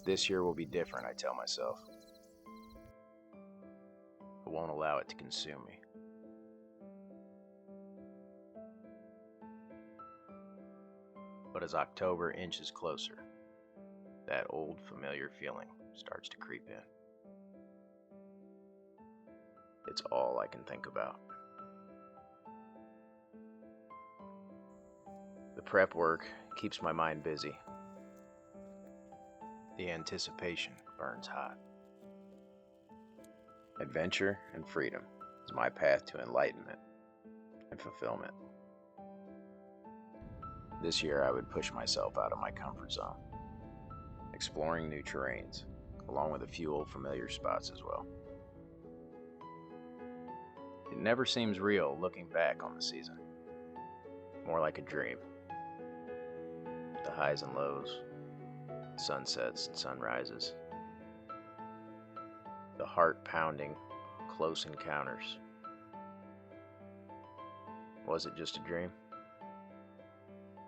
This year will be different, I tell myself. I won't allow it to consume me. But as October inches closer, that old familiar feeling starts to creep in. It's all I can think about. The prep work keeps my mind busy. The anticipation burns hot. Adventure and freedom is my path to enlightenment and fulfillment. This year I would push myself out of my comfort zone, exploring new terrains, along with a few old familiar spots as well. It never seems real looking back on the season, more like a dream. The highs and lows, sunsets and sunrises, the heart-pounding, close encounters. Was it just a dream?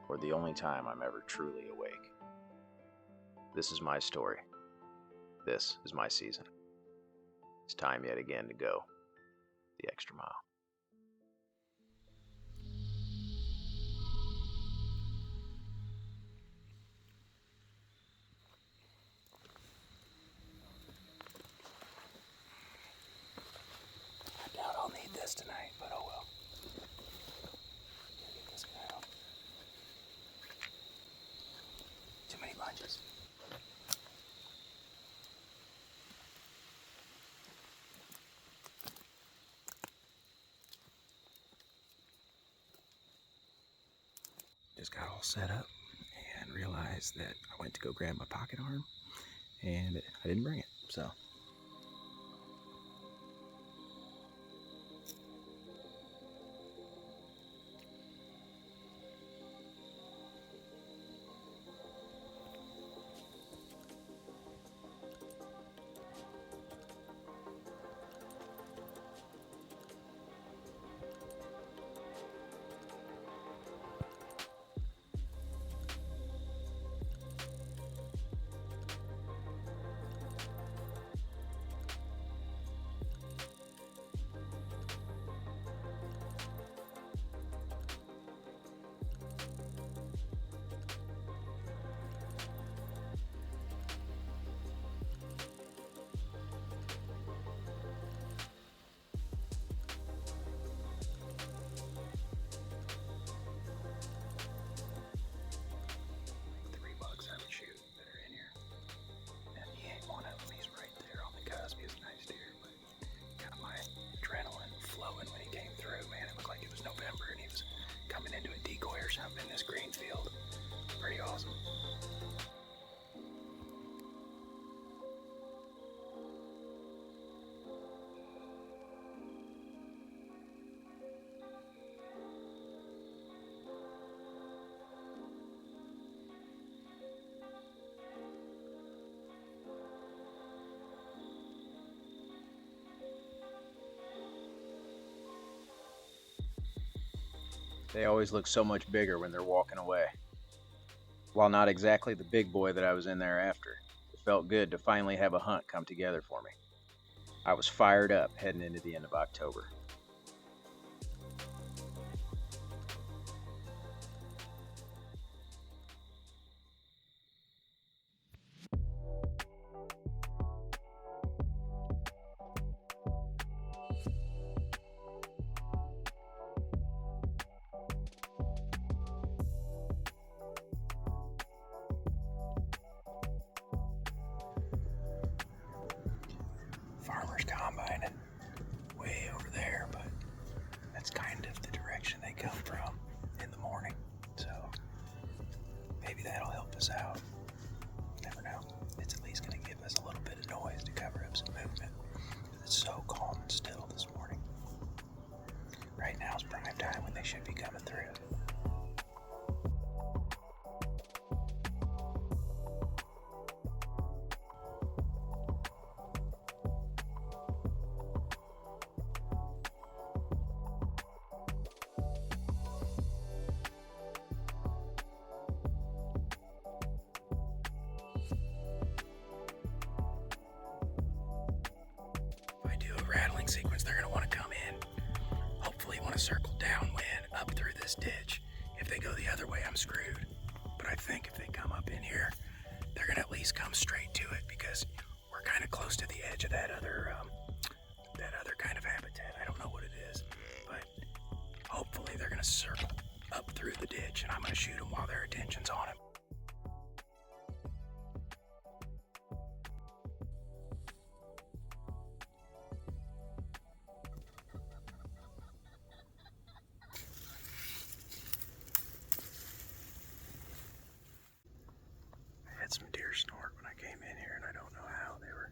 Or the only time I'm ever truly awake? This is my story. This is my season. It's time yet again to go the extra mile. I doubt I'll need this tonight, but oh well. Gotta get this guy out. Too many lunges. Just got all set up and realized that I went to go grab my pocket arm and I didn't bring it, so. In this green field. Pretty awesome. They always look so much bigger when they're walking away. While not exactly the big boy that I was in there after, it felt good to finally have a hunt come together for me. I was fired up heading into the end of October. Farmer's combine way over there. sequence, they're going to want to come in. Hopefully want to circle downwind up through this ditch. If they go the other way, I'm screwed. But I think if they come up in here, they're going to at least come straight to it because we're kind of close to the edge of that other kind of habitat. I don't know what it is, but hopefully they're going to circle up through the ditch and I'm going to shoot them while their attention's on him. I had some deer snort when I came in here, and I don't know how. They were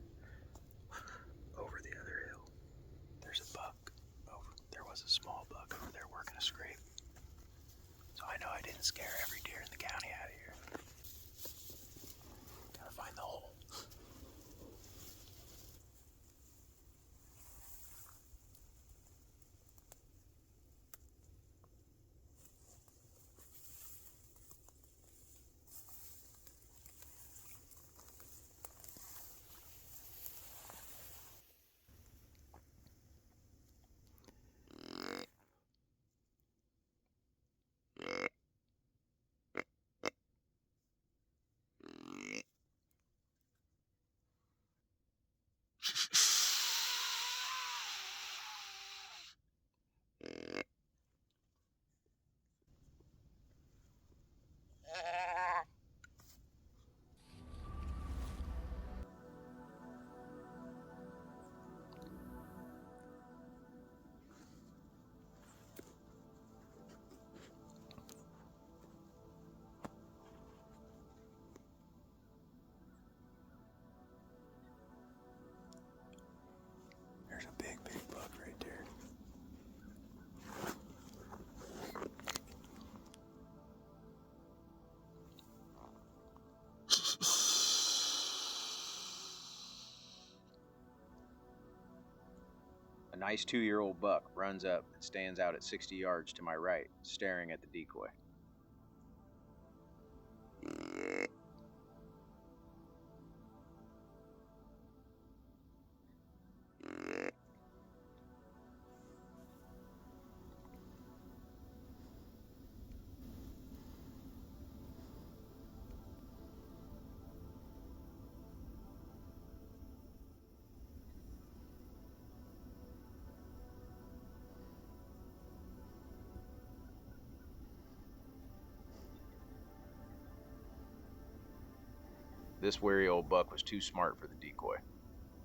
over the other hill. There's a buck over. There was a small buck over there working a scrape. So I know I didn't scare every deer in the county out of here. Gotta find the hole. There's a big buck right there. A nice 2-year-old buck runs up and stands out at 60 yards to my right, staring at the decoy. This wary old buck was too smart for the decoy.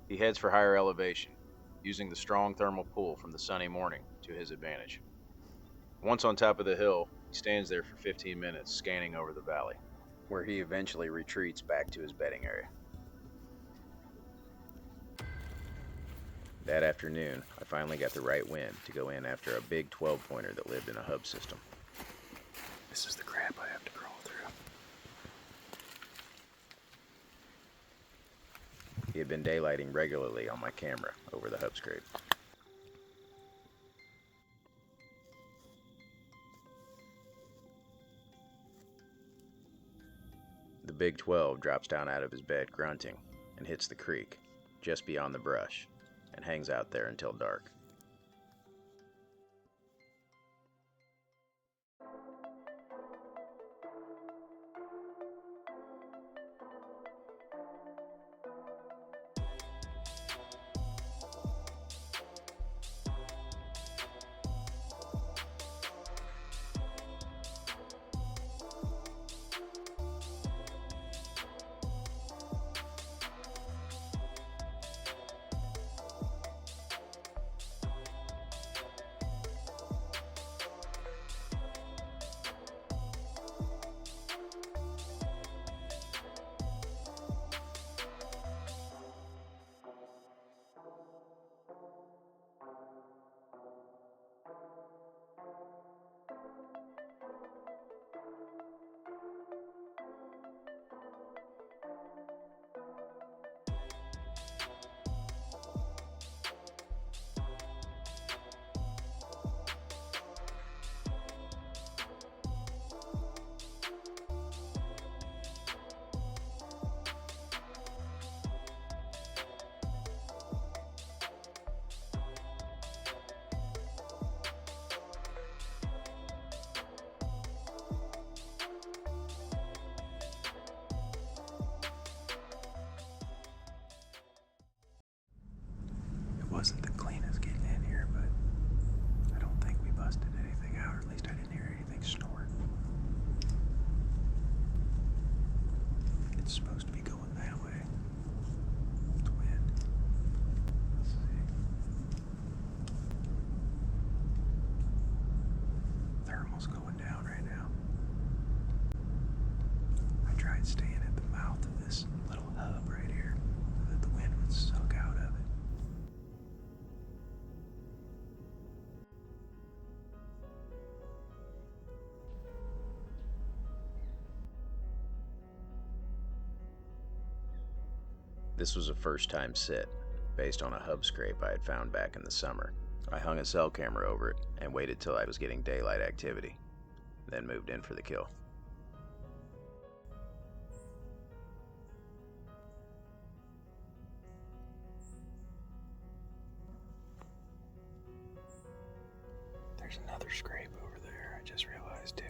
He heads for higher elevation, using the strong thermal pull from the sunny morning to his advantage. Once on top of the hill, he stands there for 15 minutes scanning over the valley, where he eventually retreats back to his bedding area. That afternoon, I finally got the right wind to go in after a big 12-pointer that lived in a hub system. This is the crap I have to crawl through. He had been daylighting regularly on my camera over the hub scrape. The big 12 drops down out of his bed grunting and hits the creek just beyond the brush and hangs out there until dark. wasn't the cleanest getting in here, but I don't think we busted anything out, or at least I didn't hear anything snort. It's supposed to be going that way. It's wind. Let's see. Thermal's going down right now. I tried staying at the mouth of this little hub right here so that the wind would suck out of it. This was a first-time sit, based on a hub scrape I had found back in the summer. I hung a cell camera over it and waited till I was getting daylight activity, then moved in for the kill. There's another scrape over there, I just realized too.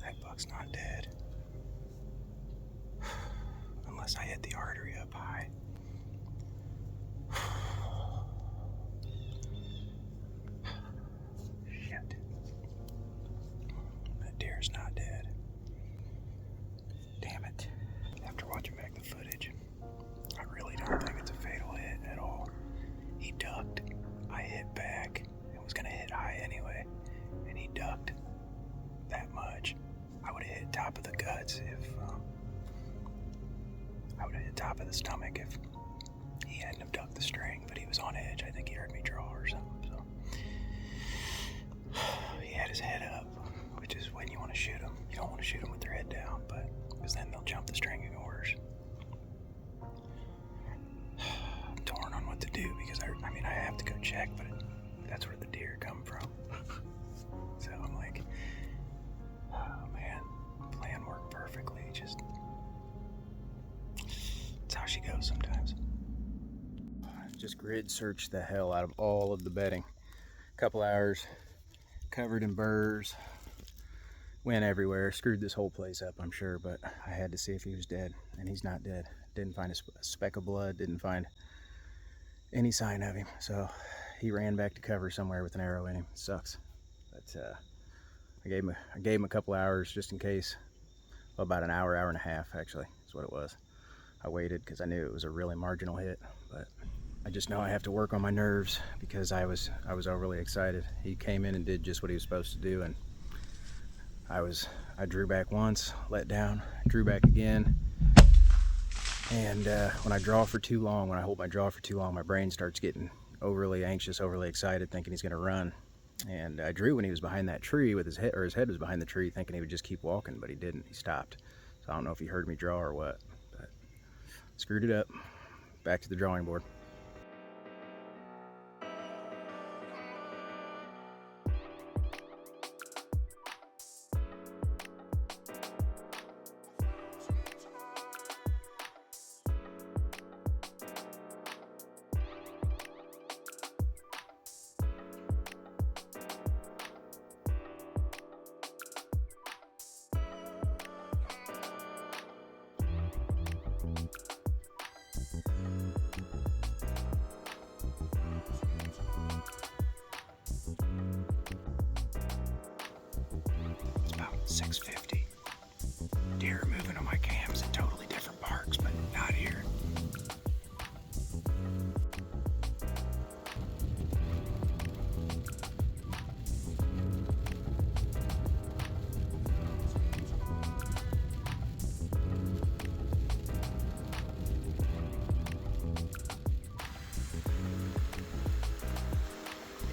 That buck's not dead. Unless I hit the artery up high. Shit. That deer's not dead. Damn it. After watching back the footage, I really don't think it's a fatal hit at all. He ducked. I hit back. It was gonna hit high anyway. And he ducked that much. I would have hit top of the guts if I would have hit top of the stomach if he hadn't have ducked the string, but he was on edge. I think he heard me draw or something. So he had his head up, which is when you want to shoot them. You don't want to shoot them with their head down, but because then they'll jump the string and go worse. grid searched the hell out of all of the bedding. Couple hours, covered in burrs, went everywhere, screwed this whole place up, I'm sure, but I had to see if he was dead, and he's not dead. Didn't find a speck of blood, didn't find any sign of him, so he ran back to cover somewhere with an arrow in him. It sucks, but I gave him a couple hours just in case. Well, about an hour and a half actually is what it was. I waited because I knew it was a really marginal hit, but I just know I have to work on my nerves because I was overly excited. He came in and did just what he was supposed to do, and I drew back once, let down, drew back again, and when I draw for too long, when I hold my draw for too long, my brain starts getting overly anxious, overly excited, thinking he's gonna run. And I drew when he was behind that tree with his head, or his head was behind the tree, thinking he would just keep walking, but he didn't. He stopped. So I don't know if he heard me draw or what, but screwed it up. Back to the drawing board. It's about 6:50. Deer are moving on my cams in totally different parks, but not here.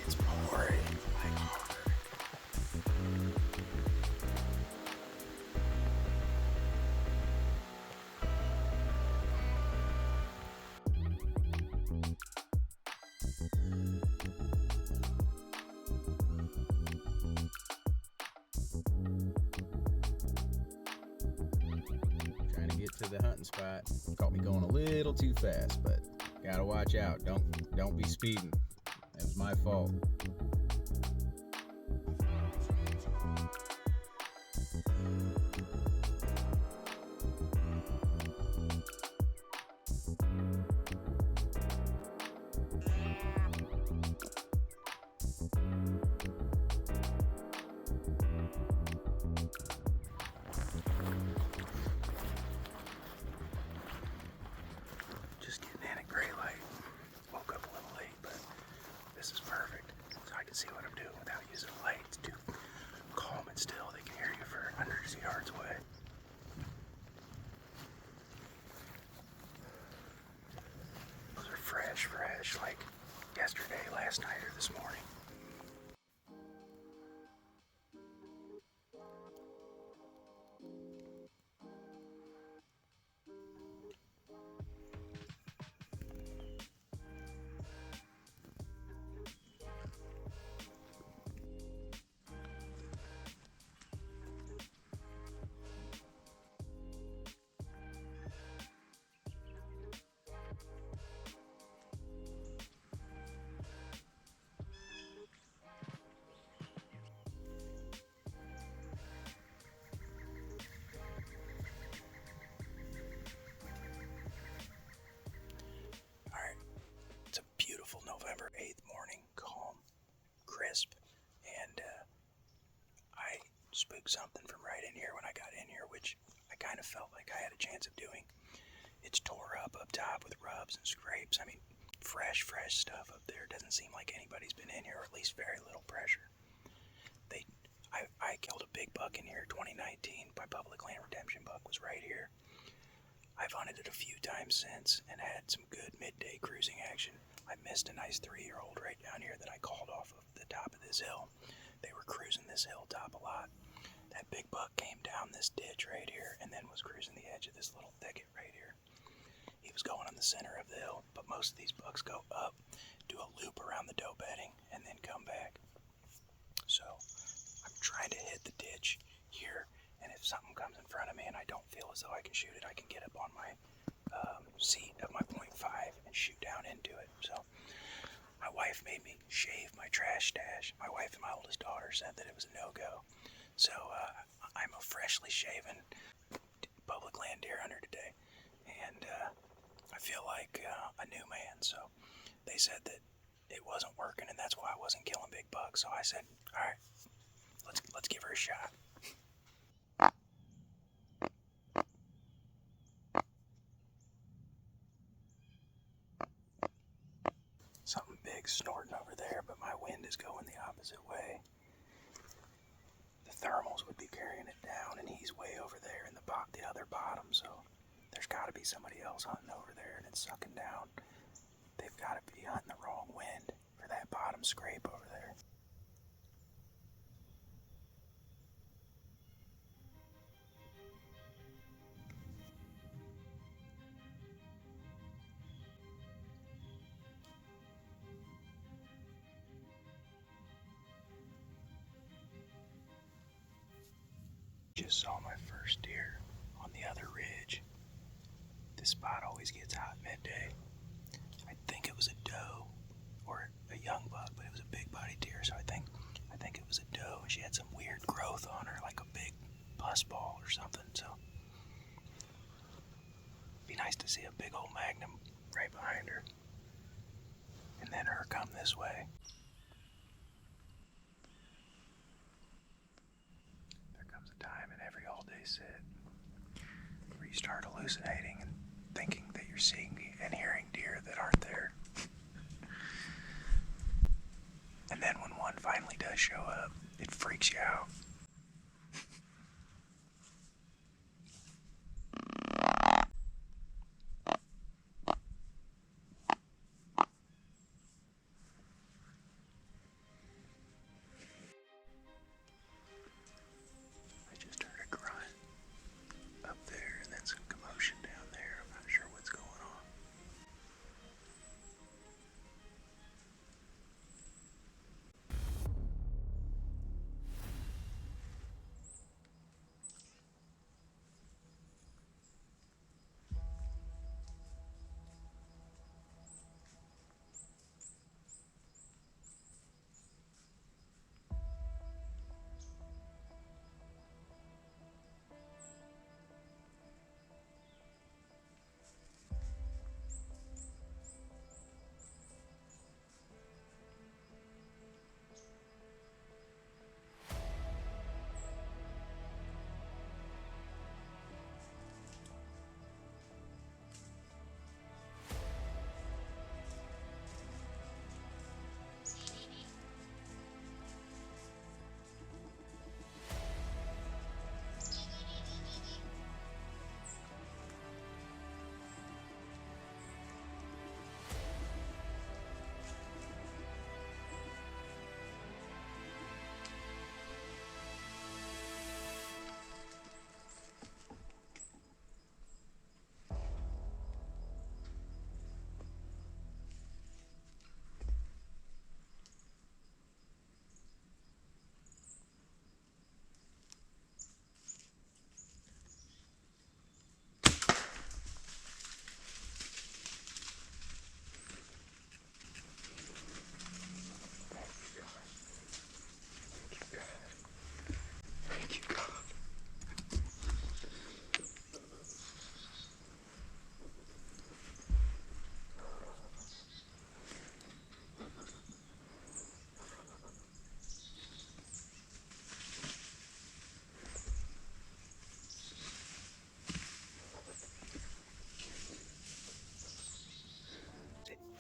It's pouring like hard. Trying to get to the hunting spot. Caught me going a little too fast, but gotta watch out. Don't be speeding. That was my fault. Just getting in at gray light. Woke up a little late, but this is perfect. So I can see what I'm doing without using a light. It's too calm and still. They can hear you for hundreds of yards away. Those are fresh, like yesterday, last night, or this morning. November 8th morning, calm, crisp, and I spooked something from right in here when I got in here, which I kind of felt like I had a chance of doing. It's tore up top with rubs and scrapes. I mean, fresh stuff up there. Doesn't seem like anybody's been in here, or at least very little pressure. I killed a big buck in here, 2019. My public land redemption buck was right here. I've hunted it a few times since and had some good midday cruising action. I missed a nice 3-year-old right down here that I called off of the top of this hill. They were cruising this hilltop a lot. That big buck came down this ditch right here and then was cruising the edge of this little thicket right here. He was going on the center of the hill, but most of these bucks go up, do a loop around the doe bedding, and then come back. So I'm trying to hit the ditch here, and if something comes in front of me and I don't feel as though I can shoot it, I can get up on my seat of my .5 and shoot down into it. So wife made me shave my trash stash. My wife and my oldest daughter said that it was a no-go. So I'm a freshly shaven public land deer hunter today. And I feel like a new man. So they said that it wasn't working and that's why I wasn't killing big bucks. So I said, all right, let's give her a shot. Something big snorting over there, but my wind is going the opposite way. The thermals would be carrying it down, and he's way over there in the other bottom, so there's got to be somebody else hunting over there, and it's sucking down. They've got to be hunting the wrong wind for that bottom scrape over there. Just saw my first deer on the other ridge. This spot always gets hot midday. I think it was a doe or a young buck, but it was a big body deer, so I think it was a doe. She had some weird growth on her, like a big pus ball or something, so be nice to see a big old magnum right behind her. And then her come this way. There comes a time in every all-day sit where you start hallucinating and thinking that you're seeing and hearing deer that aren't there. And then when one finally does show up, it freaks you out. I just heard a grunt up there and then some commotion down there. I'm not sure what's going on.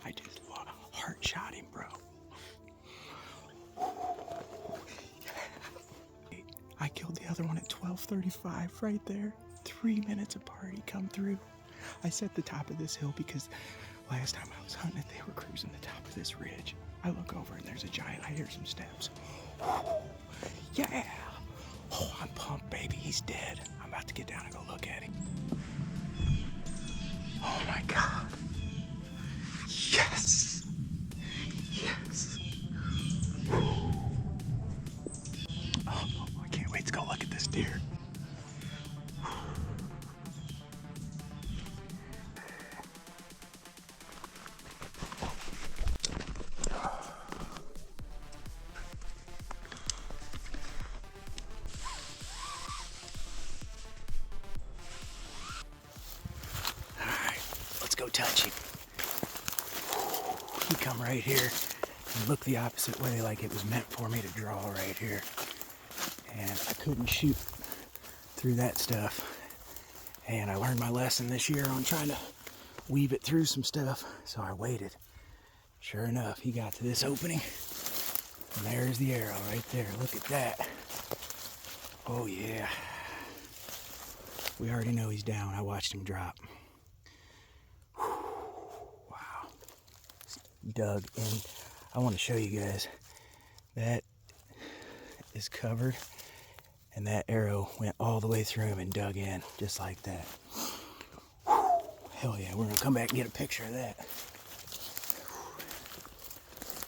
I just heart shot him, bro. I killed the other one at 12:35 right there. 3 minutes apart, he come through. I set the top of this hill because last time I was hunting it, they were cruising the top of this ridge. I look over and there's a giant. I hear some steps. Yeah! Oh, I'm pumped, baby. He's dead. I'm about to get down and go look at him. Oh my God. Yes! Yes! Oh, I can't wait to go look at this deer. touch him. He come right here and looked the opposite way, like it was meant for me to draw right here. And I couldn't shoot through that stuff. And I learned my lesson this year on trying to weave it through some stuff. So I waited. Sure enough, he got to this opening. And there's the arrow right there. Look at that. Oh yeah. We already know he's down. I watched him drop. Wow. Dug in. I want to show you guys. That is covered. And that arrow went all the way through him and dug in, just like that. Hell yeah, we're gonna come back and get a picture of that.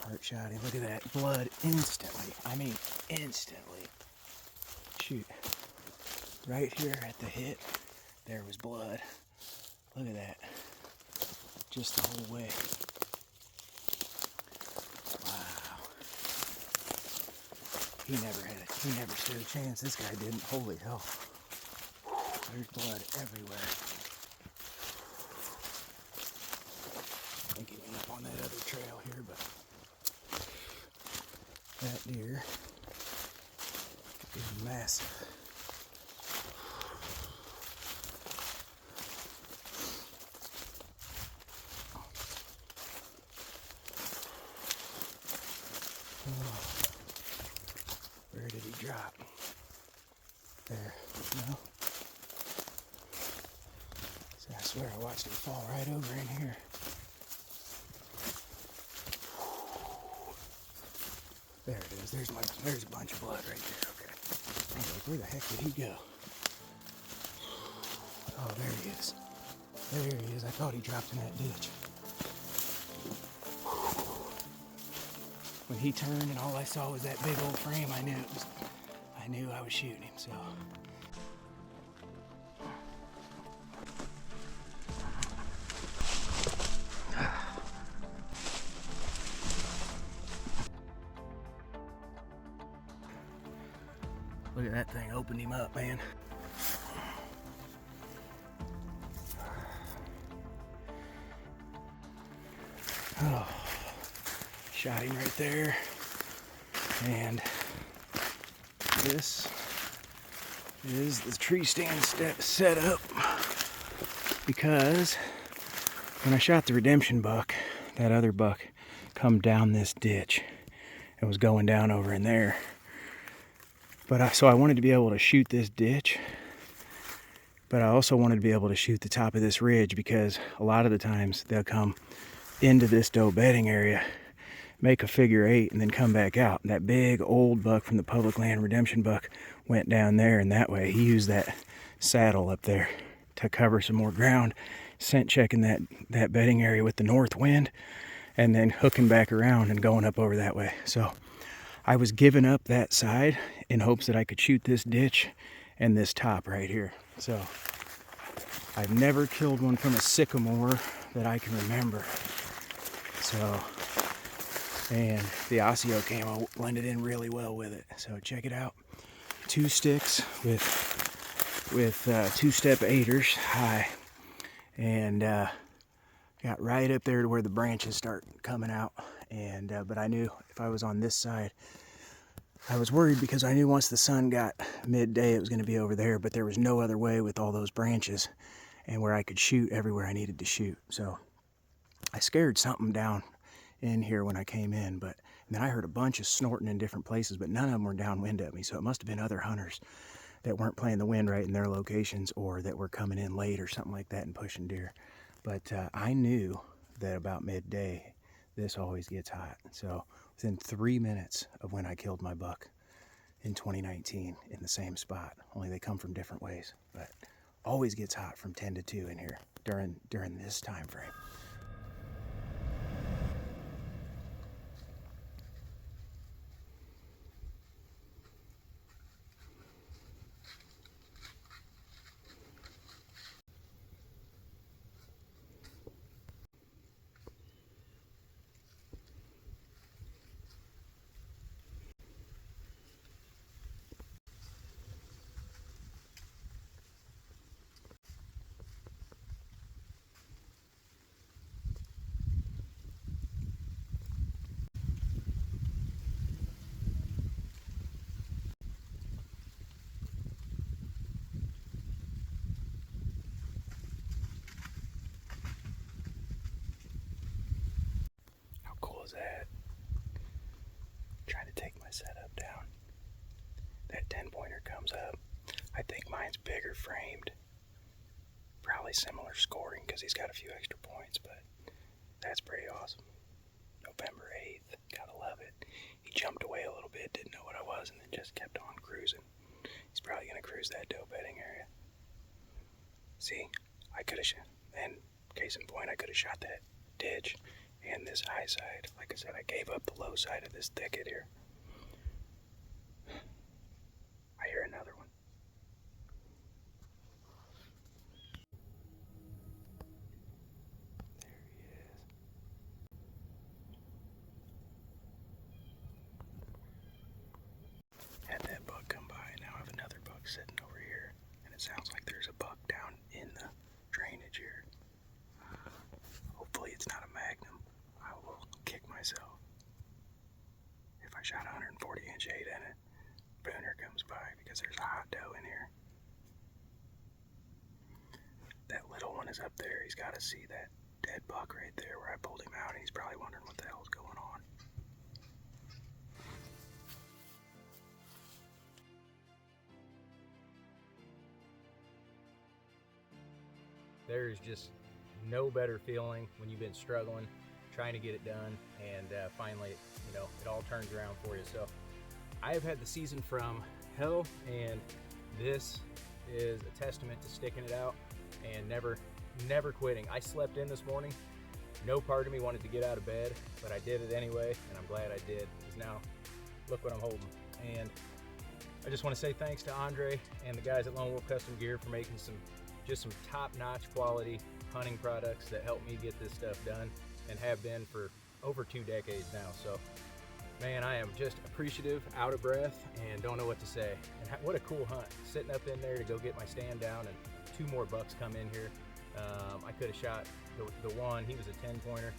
Heart shot him, look at that. Blood instantly, I mean instantly. Shoot, right here at the hit, there was blood. Look at that, just the whole way. Wow. He never stood a chance. This guy didn't. Holy hell. There's blood everywhere. I think he went up on that other trail here, but that deer is massive. Oh. Where did he drop? There, no. See, I swear I watched him fall right over in here. There it is. There's a bunch of blood right there. Okay. I was like, where the heck did he go? Oh, there he is. There he is. I thought he dropped in that ditch. When he turned and all I saw was that big old frame, I knew I was shooting him, so. Look at that thing, opened him up, man. Oh, shot him right there. And this is the tree stand set up because when I shot the redemption buck, that other buck come down this ditch and was going down over in there. But so I wanted to be able to shoot this ditch, but I also wanted to be able to shoot the top of this ridge because a lot of the times they'll come into this doe bedding area, make a figure 8, and then come back out. And that big old buck from the public land redemption buck went down there, and that way he used that saddle up there to cover some more ground, scent checking that bedding area with the north wind, and then hooking back around and going up over that way. So I was giving up that side in hopes that I could shoot this ditch and this top right here. So I've never killed one from a sycamore that I can remember. So, and the Osseo camo blended in really well with it. So check it out. 2 sticks with 2-step 8ers high, and got right up there to where the branches start coming out. And but I knew if I was on this side, I was worried because I knew once the sun got midday it was going to be over there, but there was no other way with all those branches and where I could shoot everywhere I needed to shoot. So I scared something down in here when I came in, but then I heard a bunch of snorting in different places, but none of them were downwind at me. So it must have been other hunters that weren't playing the wind right in their locations, or that were coming in late or something like that and pushing deer. But I knew that about midday this always gets hot. So within 3 minutes of when I killed my buck in 2019 in the same spot, only they come from different ways, but always gets hot from 10 to 2 in here during this time frame. is that? Trying to take my setup down. That 10-pointer comes up. I think mine's bigger framed. Probably similar scoring because he's got a few extra points, but that's pretty awesome. November 8th, gotta love it. He jumped away a little bit, didn't know what I was, and then just kept on cruising. He's probably gonna cruise that doe bedding area. See, I could have shot, and case in point, I could have shot that ditch and this high side. Like I said, I gave up the low side of this thicket here. I hear another one. There he is. Had that buck come by, now I have another buck sitting over here, and it sounds like there's a buck down in the drainage here. Hopefully it's not a Magnum. I will kick myself if I shot 140-inch 8 in it. Booner comes by because there's a hot doe in here. That little one is up there. He's got to see that dead buck right there where I pulled him out, and he's probably wondering what the hell's going on. There's just no better feeling when you've been struggling, trying to get it done, and finally, it all turns around for you. So I have had the season from hell, and this is a testament to sticking it out and never quitting. I slept in this morning. No part of me wanted to get out of bed, but I did it anyway, and I'm glad I did, because now look what I'm holding. And I just want to say thanks to Andre and the guys at Lone Wolf Custom Gear for making some top-notch quality hunting products that help me get this stuff done, and have been for over 2 decades now. So man, I am just appreciative, out of breath, and don't know what to say. And what a cool hunt, sitting up in there to go get my stand down, and 2 more bucks come in here. I could have shot the one, he was a 10-pointer,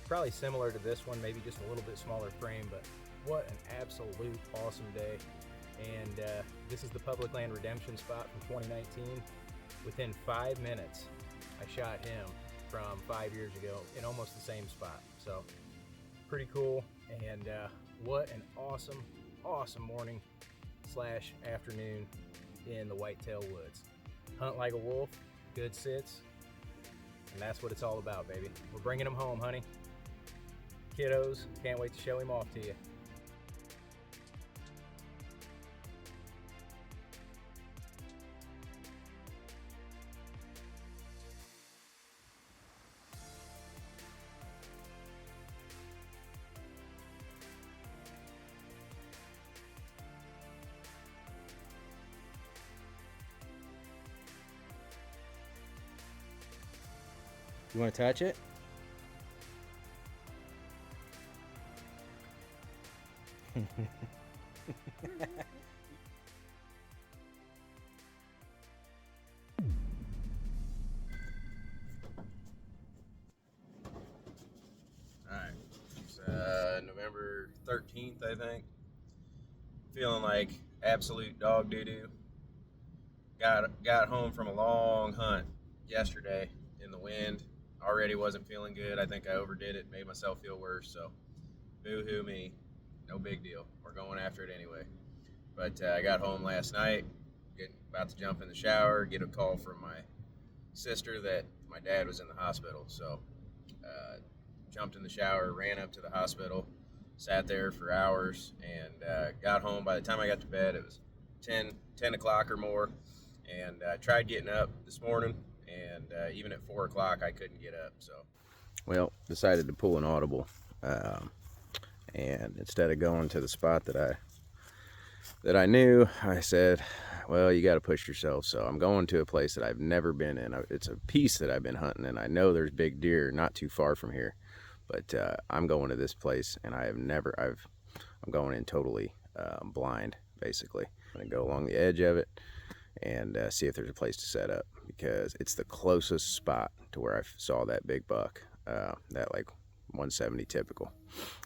probably similar to this one, maybe just a little bit smaller frame, but what an absolute awesome day. And this is the public land redemption spot from 2019. Within 5 minutes, I shot him from 5 years ago in almost the same spot. So pretty cool, and what an awesome morning / afternoon in the Whitetail woods. Hunt like a wolf, good sits, and that's what it's all about, baby. We're bringing him home, honey. Kiddos, can't wait to show him off to you. You want to touch it? Alright, it's November 13th, I think. Feeling like absolute dog doo-doo. Got home from a long hunt yesterday in the wind. Already wasn't feeling good. I think I overdid it, made myself feel worse, so boo-hoo me. No big deal. We're going after it anyway. But I got home last night, about to jump in the shower, get a call from my sister that my dad was in the hospital. So jumped in the shower, ran up to the hospital, sat there for hours, and got home. By the time I got to bed, it was 10 o'clock or more, and I tried getting up this morning, and even at 4 o'clock I couldn't get up. So well, decided to pull an audible, and instead of going to the spot that I knew, I said, well, you got to push yourself. So I'm going to a place that I've never been in. It's a piece that I've been hunting, and I know there's big deer not too far from here, but I'm going to this place, and I'm going in totally blind, basically. I'm gonna go along the edge of it and see if there's a place to set up, because it's the closest spot to where I saw that big buck, that like 170 typical,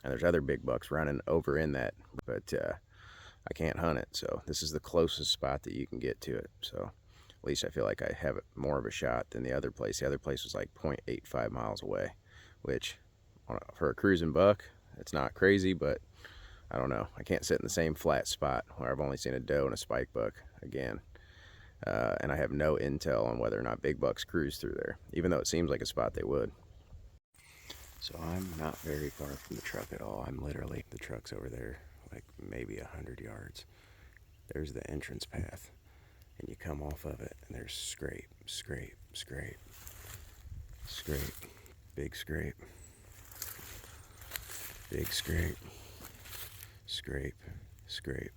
and there's other big bucks running over in that, but I can't hunt it. So this is the closest spot that you can get to it. So at least I feel like I have more of a shot than the other place. The other place was like 0.85 miles away, which for a cruising buck, It's not crazy, but I don't know. I can't sit in the same flat spot where I've only seen a doe and a spike buck again. And I have no intel on whether or not big bucks cruise through there, even though it seems like a spot they would. So I'm not very far from the truck at all. I'm literally, the truck's over there, like maybe 100 yards. There's the entrance path, and you come off of it, and there's scrape, scrape, scrape, scrape, big scrape, big scrape, scrape, scrape.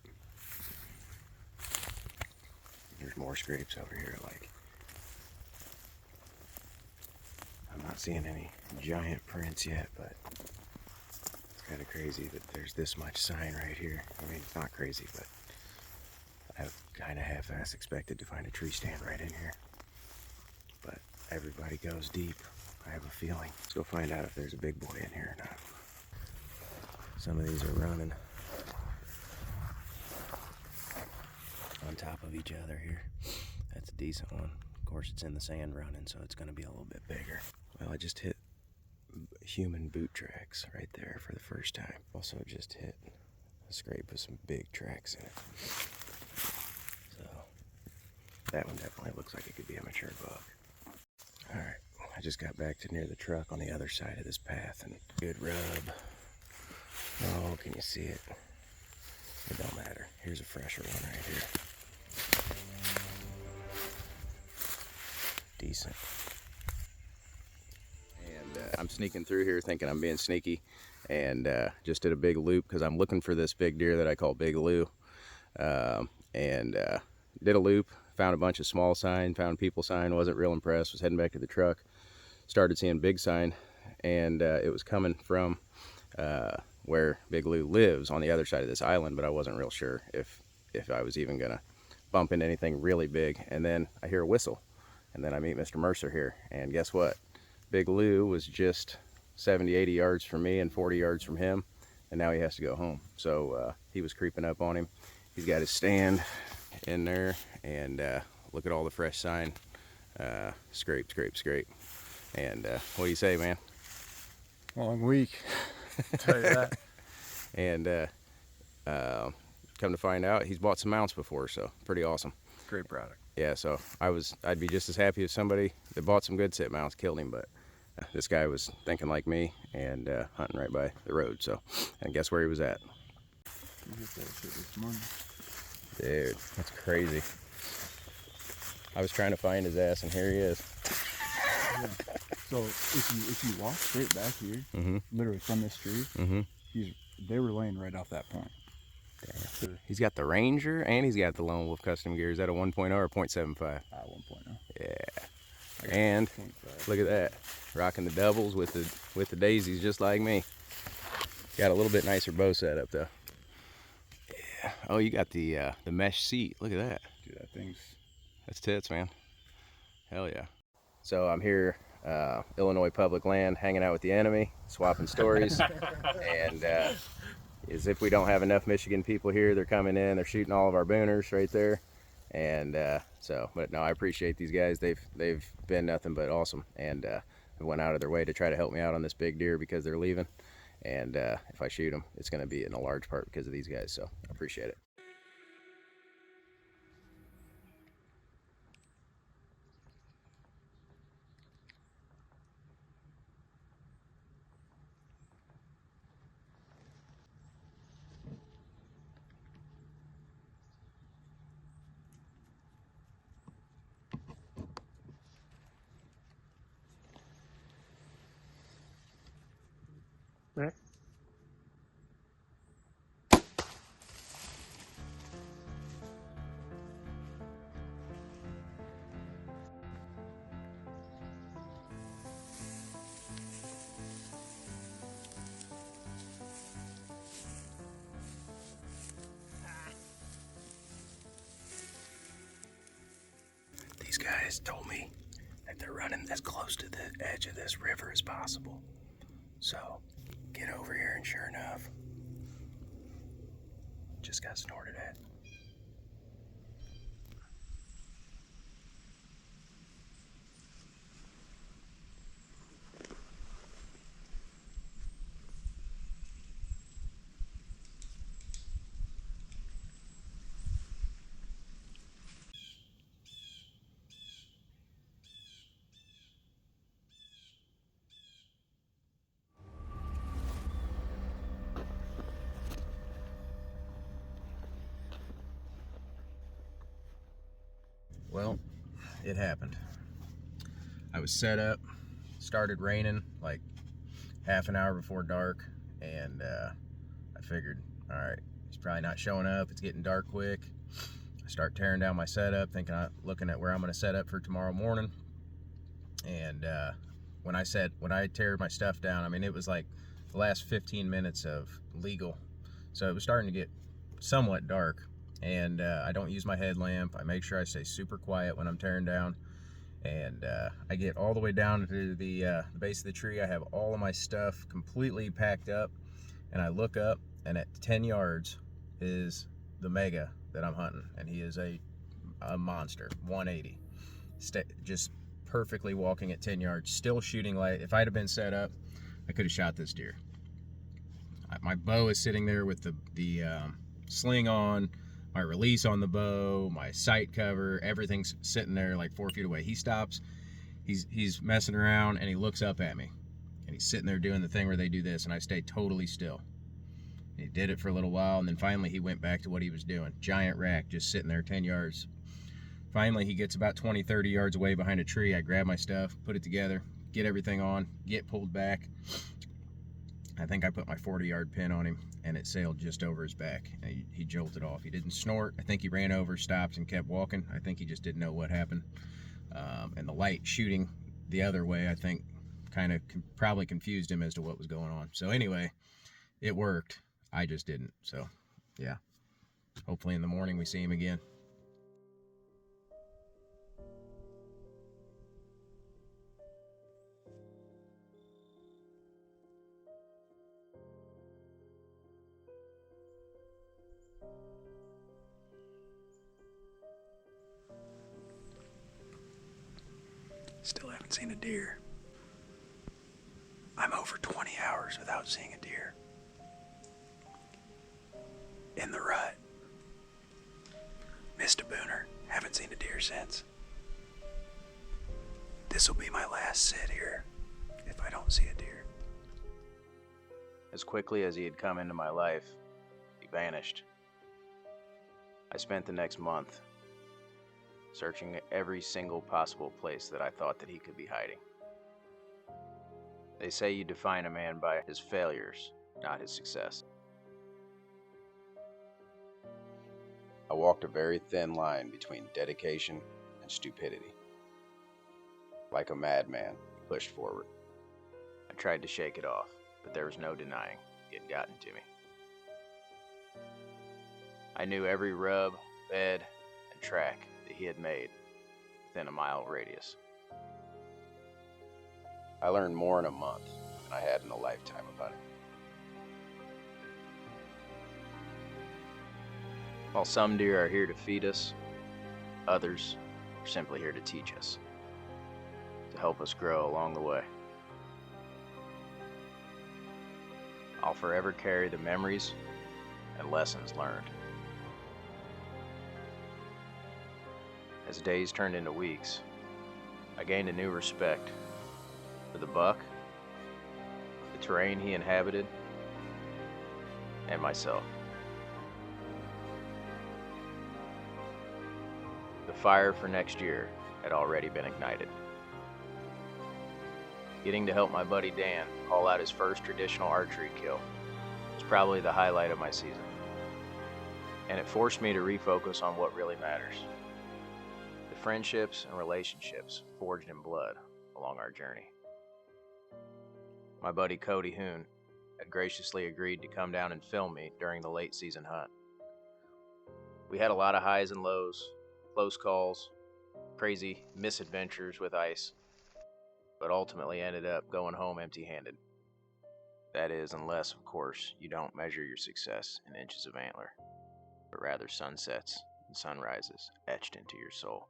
There's more scrapes over here, like, I'm not seeing any giant prints yet, but it's kind of crazy that there's this much sign right here. I mean, it's not crazy, but I kind of half-ass expected to find a tree stand right in here. But everybody goes deep, I have a feeling. Let's go find out if there's a big boy in here or not. Some of these are running on top of each other here. That's a decent one. Of course, it's in the sand running, so it's going to be a little bit bigger. Well, I just hit human boot tracks right there for the first time. Also just hit a scrape with some big tracks in it. So that one definitely looks like it could be a mature buck. All right, I just got back to near the truck on the other side of this path, and good rub. Oh, can you see it? It don't matter. Here's a fresher one right here. Decent. And I'm sneaking through here thinking I'm being sneaky, and just did a big loop because I'm looking for this big deer that I call Big Lou. Did a loop, found a bunch of small sign, found people sign, wasn't real impressed, was heading back to the truck, started seeing big sign, and it was coming from where Big Lou lives on the other side of this island, but I wasn't real sure if I was even gonna bump into anything really big. And then I hear a whistle, and then I meet Mr. Mercer here, and guess what? Big Lou was just 70, 80 yards from me and 40 yards from him, and now he has to go home. So he was creeping up on him. He's got his stand in there, and look at all the fresh sign. Scrape, scrape, scrape. And what do you say, man? Long week. I'll tell you that. And come to find out, he's bought some mounts before, so pretty awesome. Great product. Yeah, so I'd be just as happy if somebody that bought some good sit mounts killed him, but this guy was thinking like me and hunting right by the road. So, and guess where he was at? You hit that shit this morning. Dude, that's crazy. I was trying to find his ass, and here he is. Yeah. So if you walk straight back here, literally from this tree, they were laying right off that point. Damn. He's got the Ranger and he's got the Lone Wolf custom gear. Is that a 1.0 or 0.75? 1.0. Yeah. And look at that, rocking the doubles with the daisies just like me. Got a little bit nicer bow setup though. Yeah. Oh, you got the mesh seat. Look at that. Dude, that thing's... That's tits, man. Hell yeah. So I'm here, Illinois public land, hanging out with the enemy, swapping stories, and as if we don't have enough Michigan people here, they're coming in, they're shooting all of our booners right there, and but no, I appreciate these guys. They've been nothing but awesome, and they went out of their way to try to help me out on this big deer because they're leaving, and if I shoot them, it's going to be in a large part because of these guys. So I appreciate it. Right. These guys told me that they're running as close to the edge of this river as possible. So, get over here, and sure enough, just got snorted at. Well, it happened. I was set up, started raining like half an hour before dark, and I figured, all right, he's probably not showing up. It's getting dark quick. I start tearing down my setup, looking at where I'm going to set up for tomorrow morning. And when I tear my stuff down, I mean, it was like the last 15 minutes of legal, so it was starting to get somewhat dark. And I don't use my headlamp. I make sure I stay super quiet when I'm tearing down. And I get all the way down to the base of the tree. I have all of my stuff completely packed up, and I look up, and at 10 yards is the mega that I'm hunting, and he is a monster, 180, just perfectly walking at 10 yards, still shooting light. If I'd have been set up, I could have shot this deer. My bow is sitting there with the sling on, my release on the bow, my sight cover, everything's sitting there like 4 feet away. He stops, he's messing around, and he looks up at me, and he's sitting there doing the thing where they do this, and I stay totally still. He did it for a little while, and then finally he went back to what he was doing. Giant rack, just sitting there 10 yards. Finally, he gets about 20, 30 yards away behind a tree. I grab my stuff, put it together, get everything on, get pulled back. I think I put my 40-yard pin on him, and it sailed just over his back, and he jolted off. He didn't snort. I think he ran over, stopped, and kept walking. I think he just didn't know what happened. And the light shooting the other way, I think, kind of probably confused him as to what was going on. So anyway, it worked. I just didn't. So, yeah. Hopefully in the morning we see him again. Still haven't seen a deer. I'm over 20 hours without seeing a deer. In the rut. Missed a booner. Haven't seen a deer since. This will be my last sit here if I don't see a deer. As quickly as he had come into my life, he vanished. I spent the next month searching every single possible place that I thought that he could be hiding. They say you define a man by his failures, not his success. I walked a very thin line between dedication and stupidity. Like a madman, he pushed forward. I tried to shake it off, but there was no denying he had gotten to me. I knew every rub, bed, and track that he had made within a mile radius. I learned more in a month than I had in a lifetime of hunting. While some deer are here to feed us, others are simply here to teach us, to help us grow along the way. I'll forever carry the memories and lessons learned. As days turned into weeks, I gained a new respect for the buck, the terrain he inhabited, and myself. The fire for next year had already been ignited. Getting to help my buddy Dan haul out his first traditional archery kill was probably the highlight of my season. And it forced me to refocus on what really matters. The friendships and relationships forged in blood along our journey. My buddy Cody Hoon had graciously agreed to come down and film me during the late season hunt. We had a lot of highs and lows, close calls, crazy misadventures with ice, but ultimately ended up going home empty-handed. That is, unless, of course, you don't measure your success in inches of antler, but rather sunsets and sunrises etched into your soul.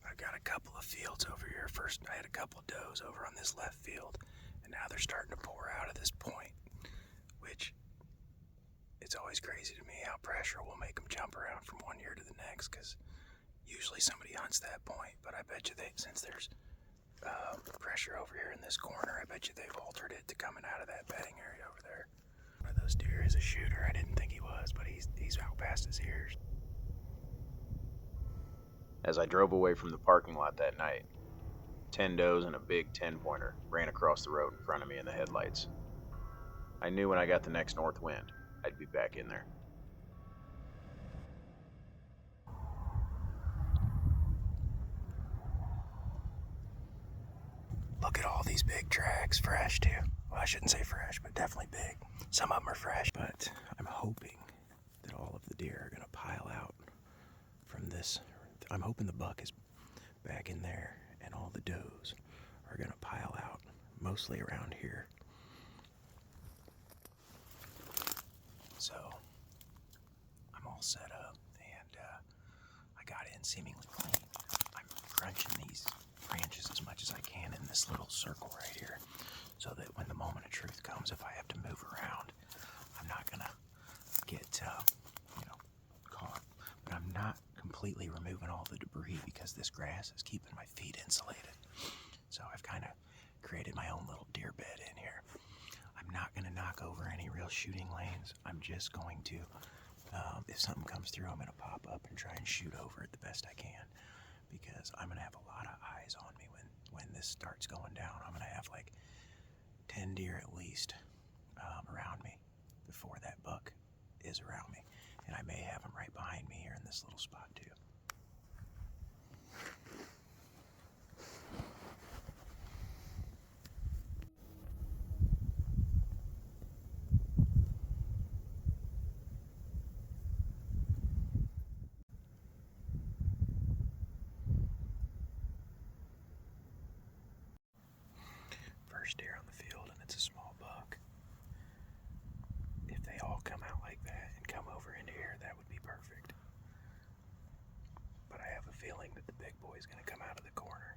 I've got a couple of fields over here. First, I had a couple of does over on this left field, and now they're starting to pour out of this point, which it's always crazy to me how pressure will make them jump around from one year to the next, because Usually somebody hunts that point, but I bet you since there's pressure over here in this corner, I bet you they've altered it to coming out of that bedding area over there. One of those deer is a shooter. I didn't think he was, but he's out past his ears. As I drove away from the parking lot that night, 10 does and a big 10-pointer ran across the road in front of me in the headlights. I knew when I got the next north wind, I'd be back in there. Look at all these big tracks, fresh too. Well, I shouldn't say fresh, but definitely big. Some of them are fresh, but I'm hoping that all of the deer are gonna pile out from this. I'm hoping the buck is back in there and all the does are gonna pile out, mostly around here. So, I'm all set up and I got in seemingly clean. I'm crunching these branches as much as I can in this little circle right here, so that when the moment of truth comes, if I have to move around, I'm not gonna get caught. But I'm not completely removing all the debris because this grass is keeping my feet insulated. So I've kind of created my own little deer bed in here. I'm not gonna knock over any real shooting lanes. I'm just going to, if something comes through, I'm gonna pop up and try and shoot over it the best I can, because I'm gonna have a lot of eyes on me when this starts going down. I'm gonna have like 10 deer at least around me before that buck is around me, and I may have them right behind me here in this little spot too. First deer on the field, and it's a small buck. If they all come out like that and come over into here, that would be perfect. But I have a feeling that the big boy's gonna come out of the corner.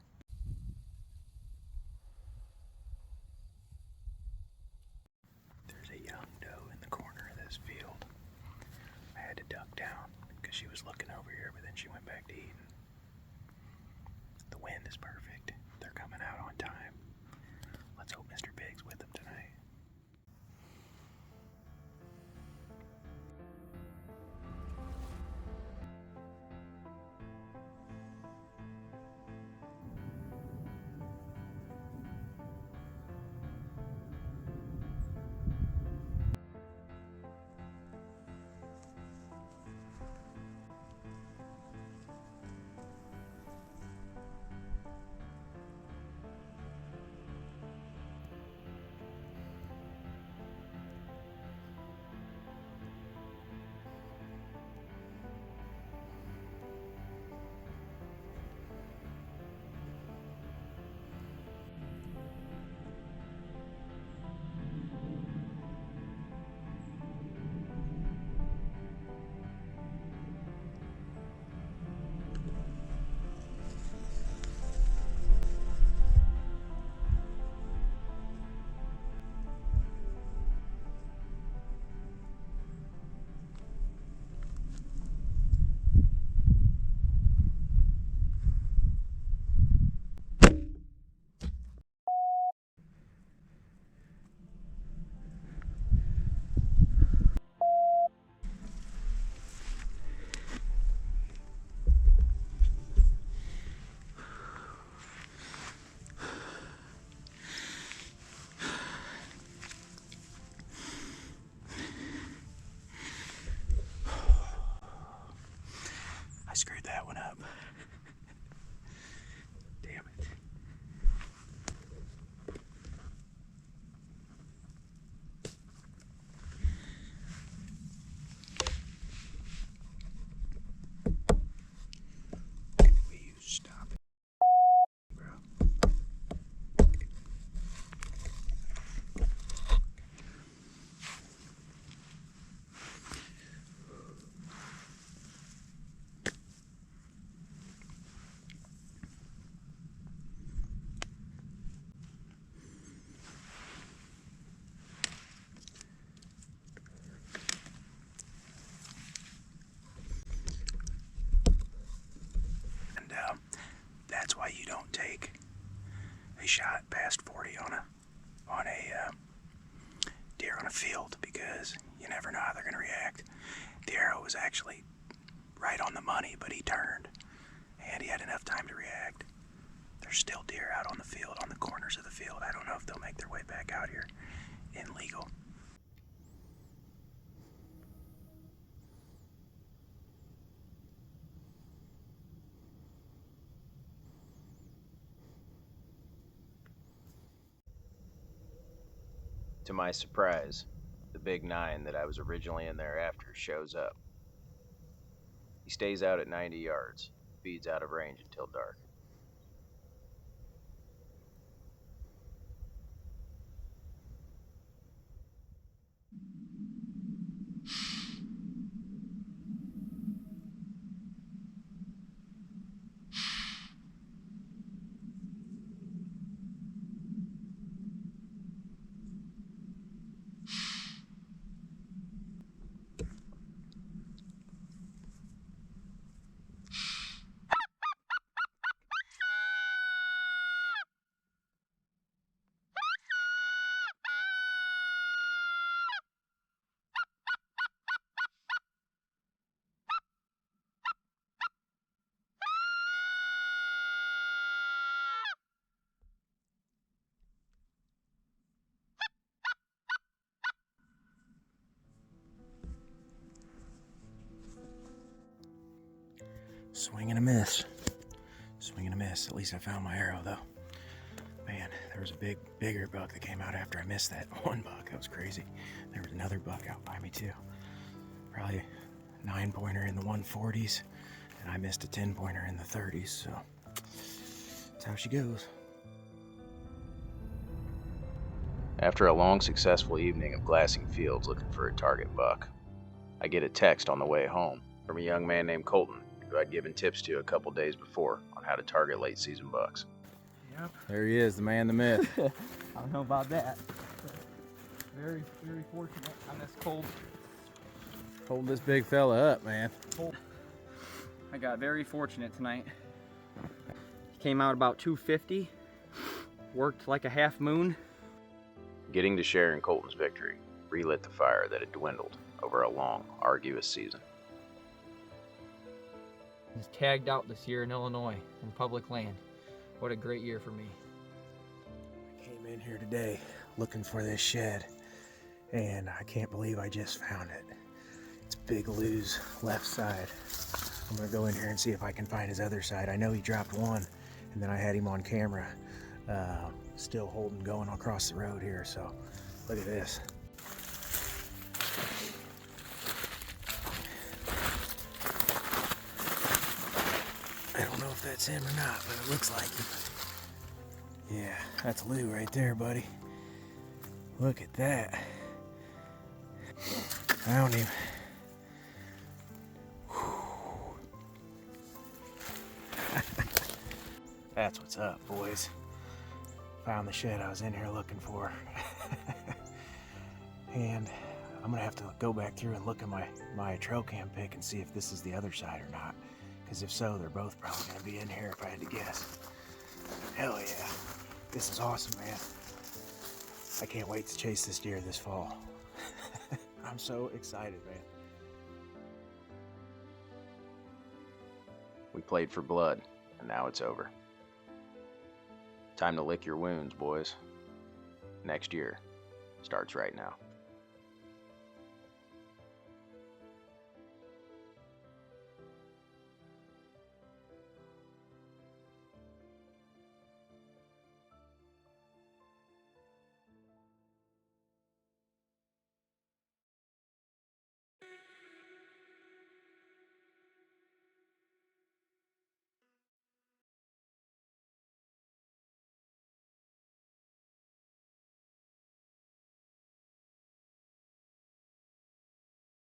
There's a young doe in the corner of this field. I had to duck down because she was looking over here, but then she went back to eating. The wind is perfect. They're coming out on time. Let's hope Mr. Big's with them tonight. I screwed that one up. Damn it. Will you stop it, bro? To my surprise, the big 9 that I was originally in there after shows up. He stays out at 90 yards, feeds out of range until dark. Swing and a miss. Swing and a miss. At least I found my arrow, though. Man, there was a bigger buck that came out after I missed that one buck. That was crazy. There was another buck out by me, too. Probably a 9-pointer in the 140s, and I missed a 10-pointer in the 30s, so that's how she goes. After a long, successful evening of glassing fields looking for a target buck, I get a text on the way home from a young man named Colton, who I'd given tips to a couple days before on how to target late-season bucks. Yep. There he is, the man, the myth. I don't know about that. Very, very fortunate on this cold. Hold this big fella up, man. I got very fortunate tonight. Came out about 250. Worked like a half moon. Getting to share in Colton's victory relit the fire that had dwindled over a long, arduous season. Was tagged out this year in Illinois in public land. What a great year for me. I came in here today looking for this shed, and I can't believe I just found it. It's Big Lou's left side. I'm gonna go in here and see if I can find his other side. I know he dropped one, and then I had him on camera, still holding, going across the road here, so look at this. I don't know if that's him or not, but it looks like him. Yeah, that's Lou right there, buddy. Look at that. I don't even... That's what's up, boys. Found the shed I was in here looking for. And I'm gonna have to go back through and look at my trail cam pic and see if this is the other side or not. Because if so, they're both probably gonna be in here if I had to guess. Hell yeah. This is awesome, man. I can't wait to chase this deer this fall. I'm so excited, man. We played for blood, and now it's over. Time to lick your wounds, boys. Next year starts right now.